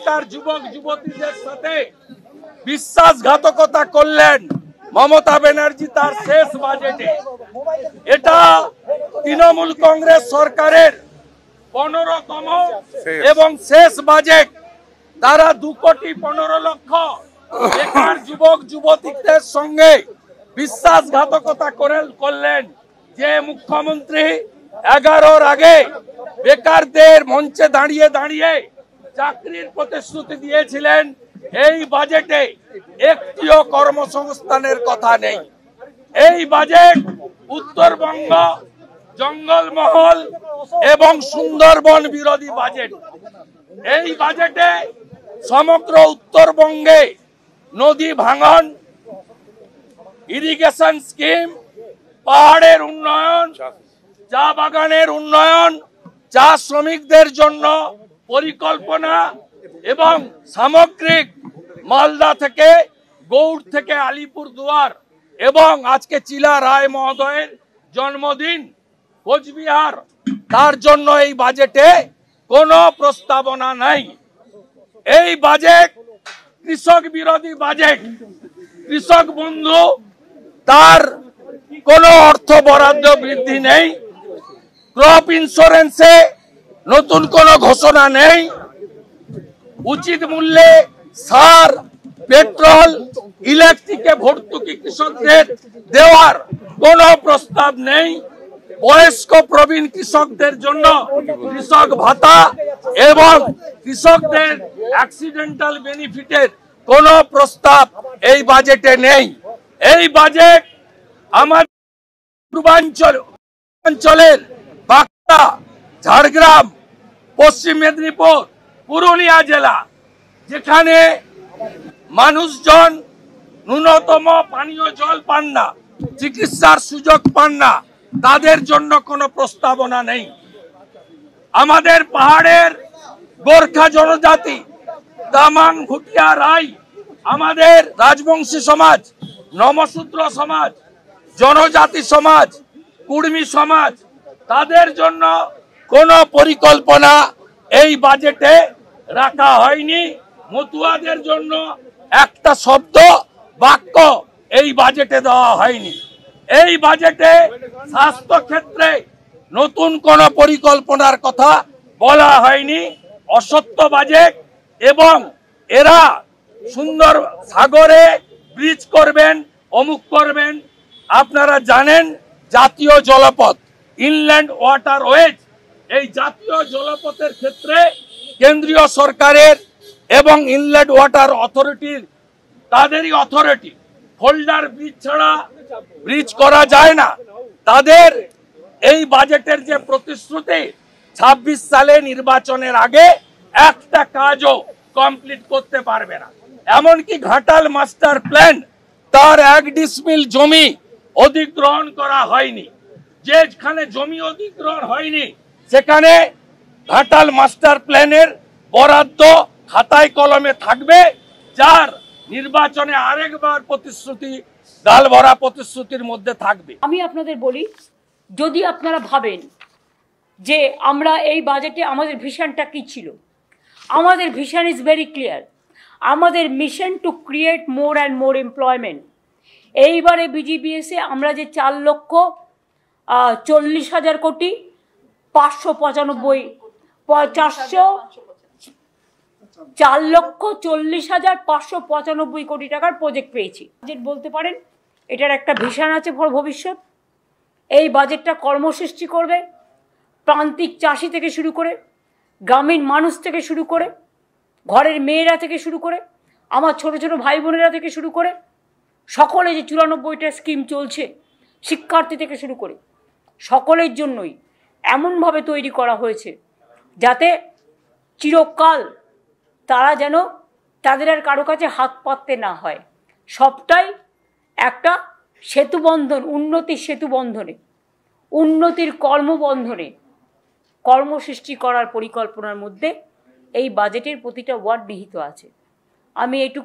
বেকার যুবক যুবতীদের সাথে বিশ্বাসঘাতকতা করলেন মমতা ব্যানার্জি তার শেষ বাজেটে। এটা তৃণমূল কংগ্রেস সরকারের 15তম এবং শেষ বাজেট। তারা 2,15,00,000 বেকার যুবক যুবতীদের সঙ্গে বিশ্বাসঘাতকতা করলেন। যে মুখ্যমন্ত্রী 11-র আগে বেকারদের মঞ্চে দাঁড়িয়ে দাঁড়িয়ে চাকরির প্রতিশ্রুতি দিয়েছিলেন, এই বাজেটে একটিও কর্মসংস্থানের কথা নেই। এই বাজেট উত্তরবঙ্গ জঙ্গলমহল এবং সুন্দরবন বিরোধী বাজেট। এই বাজেটে সমগ্র উত্তরবঙ্গে নদী ভাঙন, ইরিগেশন স্কিম, পাহাড়ের উন্নয়ন, চা বাগানের উন্নয়ন, চা শ্রমিকদের জন্য পরিকল্পনা এবং সামগ্রিক মালদা থেকে গৌড় থেকে আলিপুরদুয়ার এবং আজকে চিলা রায় মহোদয়ের জন্মদিন কোচবিহার, তার জন্য এই বাজেটে কোনো প্রস্তাবনা নাই। এই বাজেট কৃষক বিরোধী বাজেট। কৃষক বন্ধু তার কোনো অর্থ বরাদ্দ বৃদ্ধি নেই। ক্রপ ইন্স্যুরেন্সে নতুন কোনো ঘোষণা নেই। উচিত মূল্যে সার, পেট্রোল, ইলেকট্রিকে ভর্তুকি কৃষকদের দেওয়ার কোনো প্রস্তাব নেই। বয়স্ক প্রবীণ কৃষকদের জন্য কৃষক ভাতা এবং কৃষকদের অ্যাক্সিডেন্টাল বেনিফিটের কোনো প্রস্তাব এই বাজেটে নেই। এই বাজেট আমাদের পূর্বাঞ্চলের বাঁকুড়া, ঝাড়গ্রাম, পশ্চিম মেদিনীপুর, পুরুলিয়া জেলা, যেখানে মানুষজন ন্যূনতম পানীয় জল পান না, চিকিৎসার সুযোগ পান না, তাদের জন্য কোনো প্রস্তাবনা নেই। আমাদের পাহাড়ের গোর্খা জনজাতি, তামাং, ভুটিয়া, রাই, আমাদের রাজবংশী সমাজ, নমশূদ্র সমাজ, জনজাতি সমাজ, কুর্মী সমাজ, তাদের জন্য কোনো পরিকল্পনা এই বাজেটে রাখা হয়নি। মতুয়াদের জন্য একটা শব্দ বাক্য এই বাজেটে দেওয়া হয়নি। এই বাজেটে স্বাস্থ্য ক্ষেত্রে নতুন কোনো পরিকল্পনার কথা বলা হয়নি। অসত্য বাজেট। এবং এরা সুন্দর সাগরে ব্রিজ করবেন, অমুক করবেন। আপনারা জানেন জাতীয় জলপথ, ইনল্যান্ড ওয়াটারওয়েজ, এই জাতীয় জলপথের ক্ষেত্রে কেন্দ্রীয় সরকারের এবং ইনল্যান্ড ওয়াটার অথরিটির, তাদেরই অথরিটি, ফোল্ডার ব্রিজ ছাড়া ব্রিজ করা যায় না। তাদের এই বাজেটের যে প্রতিশ্রুতি, 26 সালে নির্বাচনের আগে একটা কাজও কমপ্লিট করতে পারবে না। এমনকি ঘাটাল মাস্টার প্ল্যান, তার 1 ডিসমিল জমি অধিগ্রহণ করা হয়নি। যেখানে জমি অধিগ্রহণ হয়নি সেখানে ঘাটাল মাস্টার প্ল্যানের বরাদ্দ খাতায় কলমে থাকবে, যার নির্বাচনে আরেকবার প্রতিশ্রুতি, গাল ভরা প্রতিশ্রুতির মধ্যে থাকবে। আমি আপনাদের বলি, যদি আপনারা ভাবেন যে আমরা এই বাজেটে আমাদের ভিশনটা কি ছিল, আমাদের ভিশন ইজ ভেরি ক্লিয়ার। আমাদের mission to create more and more employment. এইবারে বিজিবিএসে আমরা যে 4,40,000 কোটি 4,40,595 কোটি টাকার প্রজেক্ট পেয়েছি। বাজেট বলতে পারেন এটার একটা ভিশন আছে ভবিষ্যৎ। এই বাজেটটা কর্মসৃষ্টি করবে, প্রান্তিক চাষি থেকে শুরু করে, গ্রামীণ মানুষ থেকে শুরু করে, ঘরের মেয়েরা থেকে শুরু করে, আমার ছোট ছোট ভাই বোনেরা থেকে শুরু করে, সকলে যে 94টা স্কিম চলছে, শিক্ষার্থী থেকে শুরু করে সকলের জন্যই এমনভাবে তৈরি করা হয়েছে যাতে চিরকাল তারা যেন তাদের আর কারো কাছে হাত পাততে না হয়। সবটাই একটা সেতুবন্ধন, উন্নতির সেতুবন্ধনে, উন্নতির কর্মবন্ধনে কর্মসৃষ্টি করার পরিকল্পনার মধ্যে এই বাজেটের প্রতিটা ওয়ার্ড নিহিত আছে। আমি এইটুকু